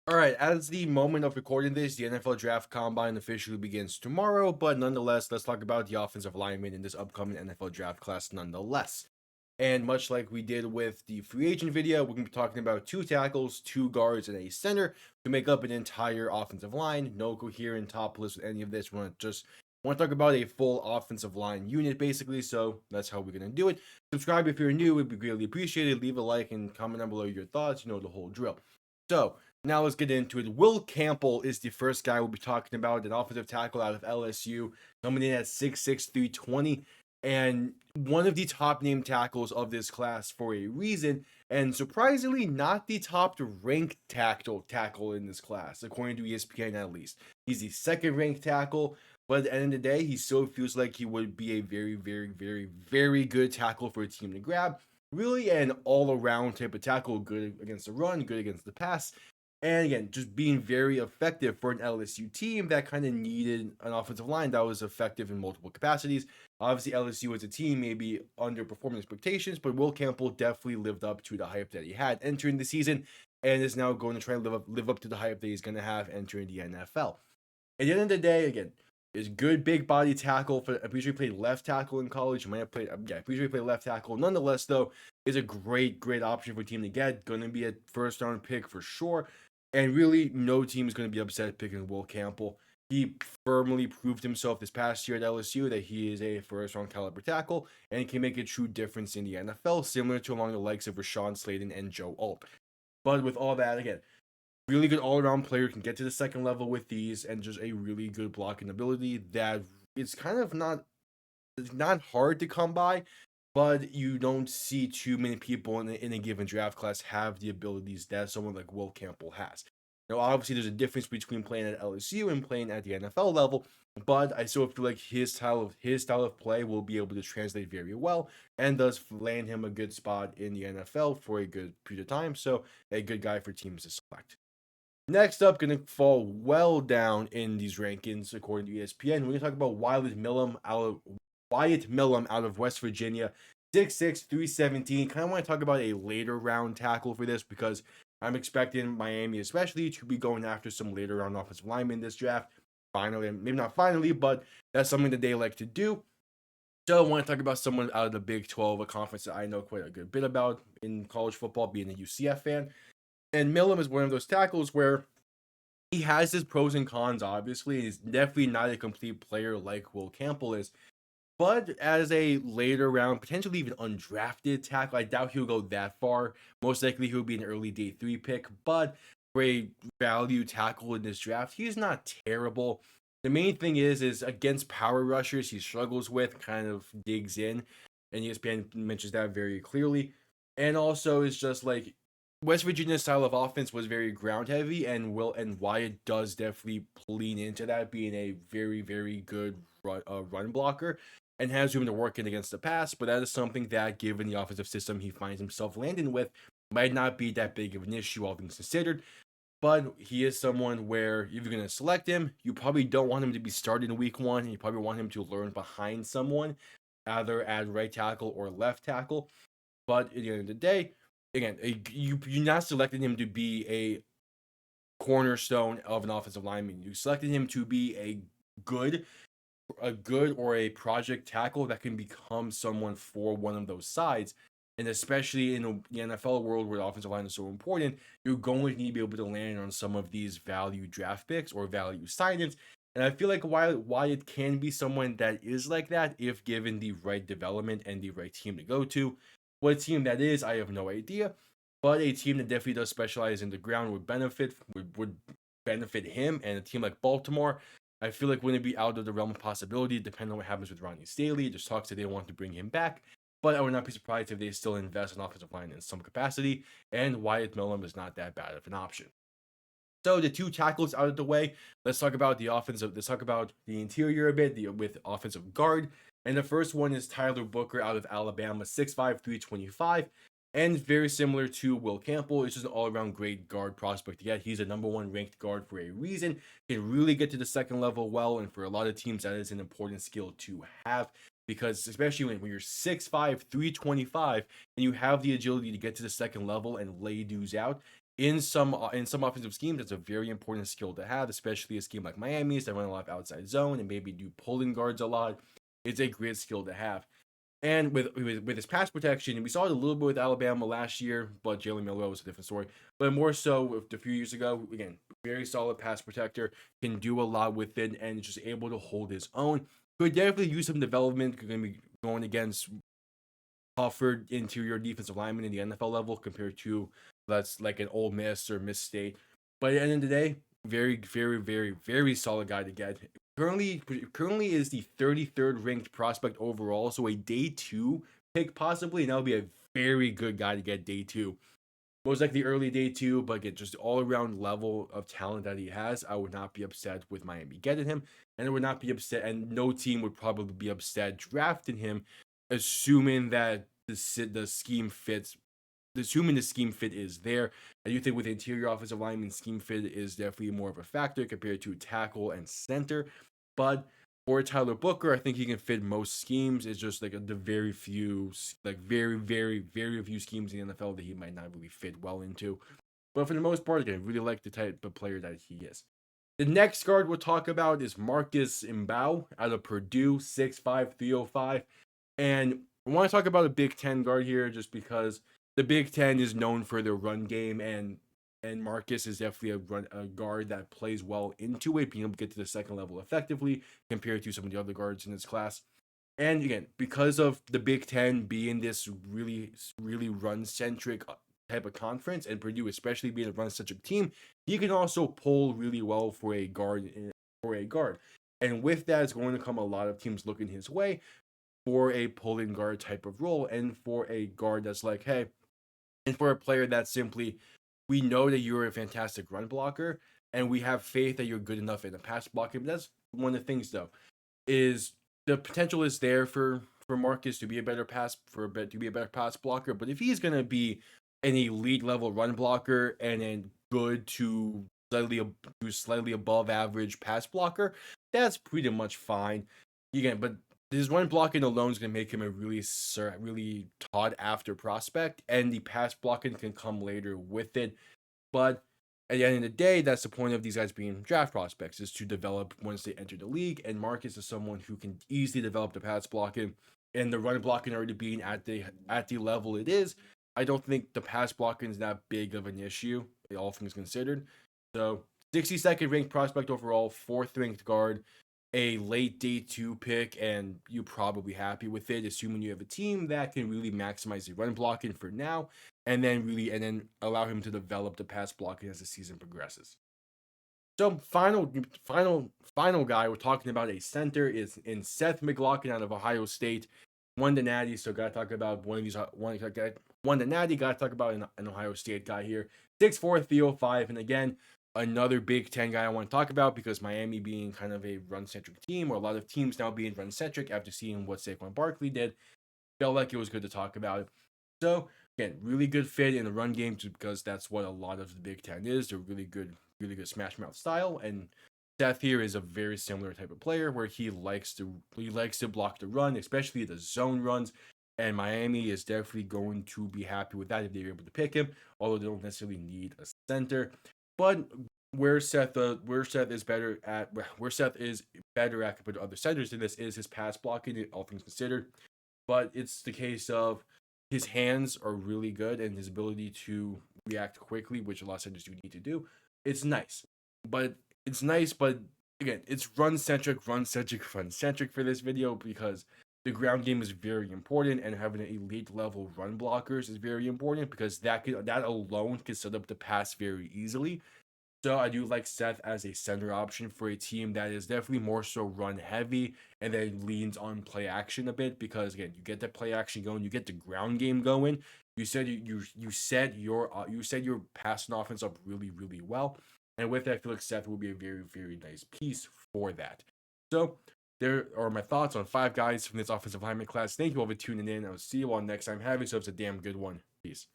All right, as the moment of recording this, the NFL Draft Combine officially begins tomorrow, but nonetheless, let's talk about the offensive linemen in this upcoming NFL Draft class nonetheless. And much like we did with the free agent video, we're going to be talking about two tackles, two guards, and a center to make up an entire offensive line. No coherent top list with any of this. We want to talk about a full offensive line unit, basically. So that's how we're going to do it. Subscribe if you're new; it'd be greatly appreciated. Leave a like and comment down below your thoughts. You know the whole drill. So now let's get into it. Will Campbell is the first guy we'll be talking about, an offensive tackle out of LSU, coming in at 6'6", 320, and one of the top named tackles of this class for a reason, and surprisingly not the top ranked tackle in this class, according to ESPN at least. He's the second ranked tackle, but at the end of the day, he still feels like he would be a very, very, very, very good tackle for a team to grab. Really an all-around type of tackle, good against the run, good against the pass, and again, just being very effective for an LSU team that kind of needed an offensive line that was effective in multiple capacities. Obviously, LSU as a team maybe underperforming expectations, but Will Campbell definitely lived up to the hype that he had entering the season, and is now going to try and live up to the hype that he's going to have entering the NFL. At the end of the day, again, is good big body tackle. I'm pretty sure he played left tackle in college. He might have played, yeah, I'm pretty sure he played left tackle. Nonetheless, though, is a great, great option for a team to get. Going to be a first round pick for sure. And really, no team is going to be upset picking Will Campbell. He firmly proved himself this past year at LSU that he is a first round caliber tackle and can make a true difference in the NFL, similar to along the likes of Rashawn Slaton and Joe Alt. But with all that, again, really good all-around player, can get to the second level with these, and just a really good blocking ability that is kind of not hard to come by, but you don't see too many people in a given draft class have the abilities that someone like Will Campbell has. Now, obviously, there's a difference between playing at LSU and playing at the NFL level, but I still feel like his style of play will be able to translate very well, and thus land him a good spot in the NFL for a good period of time. So, a good guy for teams to select. Next up, going to fall well down in these rankings according to ESPN. We're going to talk about Wyatt Millum out of West Virginia, 6'6", 317. Kind of want to talk about a later round tackle for this because I'm expecting Miami, especially, to be going after some later round offensive linemen in this draft. Finally, maybe not finally, but that's something that they like to do. So I want to talk about someone out of the Big 12, a conference that I know quite a good bit about in college football, being a UCF fan. And Millum is one of those tackles where he has his pros and cons, obviously. He's definitely not a complete player like Will Campbell is. But as a later round, potentially even undrafted tackle, I doubt he'll go that far. Most likely he'll be an early day 3 pick. But for a value tackle in this draft, he's not terrible. The main thing is against power rushers, he struggles with, kind of digs in. And ESPN mentions that very clearly. And also is just like West Virginia's style of offense was very ground heavy, and Wyatt does definitely lean into that, being a very, very good run blocker and has room to work in against the pass. But that is something that, given the offensive system he finds himself landing with, might not be that big of an issue, all things considered. But he is someone where if you're going to select him, you probably don't want him to be started in week one. You probably want him to learn behind someone, either at right tackle or left tackle. But at the end of the day, again, you're not selecting him to be a cornerstone of an offensive lineman. You selected him to be good, a good or a project tackle that can become someone for one of those sides. And especially in the NFL world where the offensive line is so important, you're going to need to be able to land on some of these value draft picks or value signings. And I feel like Wyatt can be someone that is like that if given the right development and the right team to go to. What team that is, I have no idea. But a team that definitely does specialize in the ground would benefit him, and a team like Baltimore, I feel like wouldn't be out of the realm of possibility, depending on what happens with Ronnie Staley. There's talks that they want to bring him back, but I would not be surprised if they still invest in offensive line in some capacity, and Wyatt Millum is not that bad of an option. So the two tackles out of the way, let's talk about the offensive. Let's talk about the interior a bit, with offensive guard. And the first one is Tyler Booker out of Alabama, 6'5", 325. And very similar to Will Campbell, it's just an all-around great guard prospect. Yeah, he's a number one ranked guard for a reason. Can really get to the second level well, and for a lot of teams, that is an important skill to have. Because especially when you're 6'5", 325, and you have the agility to get to the second level and lay dudes out, in some offensive schemes, that's a very important skill to have, especially a scheme like Miami's that run a lot of outside zone and maybe do pulling guards a lot. It's a great skill to have. And with his pass protection, we saw it a little bit with Alabama last year, but Jalen Milroe was a different story. But more so with a few years ago, again, very solid pass protector, can do a lot with it, and just able to hold his own. Could definitely use some development. Going to be going against tougher interior defensive linemen in the NFL level compared to that's like an Ole Miss or Miss State. But at the end of the day, very, very, very, very solid guy to get. Currently is the 33rd ranked prospect overall, so a day two pick possibly, and that would be a very good guy to get day two. Most likely early day two, but get just all around level of talent that he has. I would not be upset with Miami getting him, and I would not be upset, and no team would probably be upset drafting him, assuming that the scheme fits. Assuming the scheme fit is there. I do think with interior offensive lineman, scheme fit is definitely more of a factor compared to tackle and center. But for Tyler Booker, I think he can fit most schemes. It's just like the very few, like very, very, very few schemes in the NFL that he might not really fit well into. But for the most part, again, really like the type of player that he is. The next guard we'll talk about is Marcus Mbao out of Purdue, 6'5", 305. And I want to talk about a Big Ten guard here just because the Big Ten is known for their run game, and Marcus is definitely a guard that plays well into it, being able to get to the second level effectively compared to some of the other guards in this class. And again, because of the Big Ten being this really, really run-centric type of conference, and Purdue especially being a run-centric team, he can also pull really well for a guard. And with that is going to come a lot of teams looking his way for a pulling guard type of role, and for a guard that's like, hey, and for a player that's simply, we know that you're a fantastic run blocker, and we have faith that you're good enough in the pass blocking. But that's one of the things, though, is the potential is there for Marcus to be a better pass blocker. But if he's gonna be an elite level run blocker and a good to slightly above average pass blocker, that's pretty much fine. But his run blocking alone is going to make him a really sought after prospect, and the pass blocking can come later with it. But at the end of the day, that's the point of these guys being draft prospects, is to develop once they enter the league. And Marcus is someone who can easily develop the pass blocking, and the run blocking already being at the level it is. I don't think the pass blocking is that big of an issue, all things considered. So 62nd ranked prospect overall, 4th ranked guard, a late day two pick, and you're probably happy with it, assuming you have a team that can really maximize the run blocking for now, and then allow him to develop the pass blocking as the season progresses. So final guy we're talking about, a center, is in Seth McLaughlin out of Ohio State. Won the Natty, so gotta talk about one of these. Won the Natty, gotta talk about an Ohio State guy here. 6'4", 305, and again, another Big Ten guy I want to talk about, because Miami being kind of a run-centric team, or a lot of teams now being run-centric after seeing what Saquon Barkley did, felt like it was good to talk about it. So again, really good fit in the run game, because that's what a lot of the Big Ten is. They're really good smash mouth style, and Seth here is a very similar type of player where he likes to block the run, especially the zone runs. And Miami is definitely going to be happy with that if they're able to pick him, although they don't necessarily need a center. But where Seth is better at compared to other centers in this is his pass blocking, all things considered. But it's the case of his hands are really good, and his ability to react quickly, which a lot of centers do need to do. It's nice, but again, it's run centric for this video, because the ground game is very important, and having an elite level run blockers is very important, because that alone can set up the pass very easily. So I do like Seth as a center option for a team that is definitely more so run heavy, and then leans on play action a bit, because again, you get the play action going, you get the ground game going. You said you set your passing offense up really, really well, and with that, I feel like Seth will be a very, very nice piece for that. So there are my thoughts on 5 guys from this offensive lineman class. Thank you all for tuning in. I'll see you all next time. Have yourselves a damn good one. Peace.